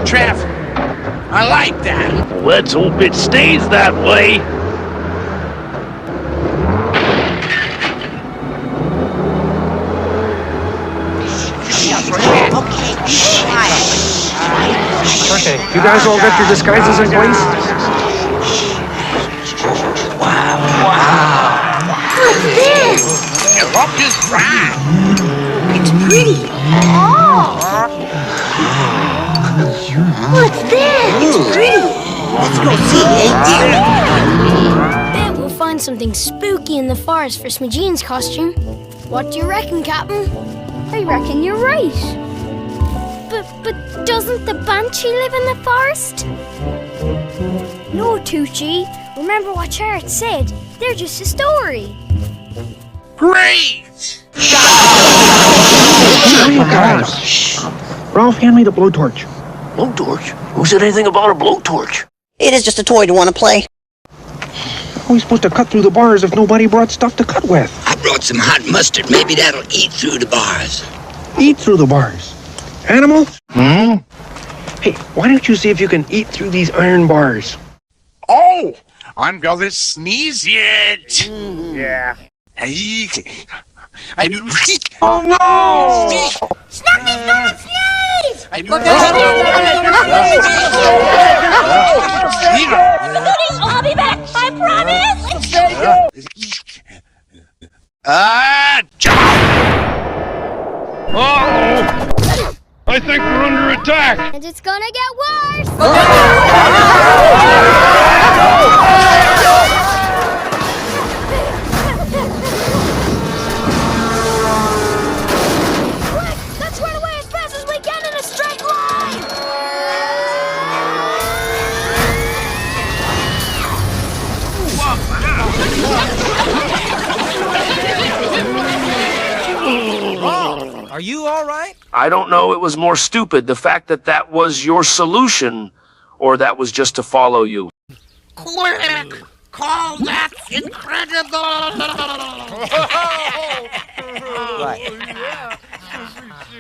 traffic. I like that. Well, let's hope it stays that way. Okay, you guys all got your disguises in place? What's this? Your book is dry. It's pretty. Oh! What's this? It's pretty. Let's go see, dear. Bet we'll find something spooky in the forest for Smajean's costume. What do you reckon, Captain? I reckon you're right. But doesn't the Banshee live in the forest? No, Tucci. Remember what Chart said. They're just a story. Great! Guys, Ralph, hand me the blowtorch. Blowtorch? Who said anything about a blowtorch? It is just a toy to want to play. How are we supposed to cut through the bars if nobody brought stuff to cut with? I brought some hot mustard. Maybe that'll eat through the bars. Eat through the bars? Animal? Hey, why don't you see if you can eat through these iron bars? Oh, I'm gonna sneeze yet. Yeah. I do. Oh no! Snuffy's gonna sneeze! I do. I'll be back, I promise! Uh-oh! I think we're under attack! And it's gonna get worse. Quick, let's run away as fast as we can in a straight line! Are you all right? I don't know. It was more stupid. The fact that that was your solution, or that was just to follow you. Quick! Call that incredible! Right.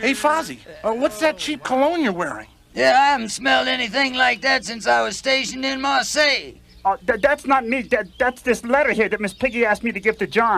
Hey, Fozzie, what's that cheap cologne you're wearing? Yeah, I haven't smelled anything like that since I was stationed in Marseille. That's not me. That's this letter here that Miss Piggy asked me to give to John.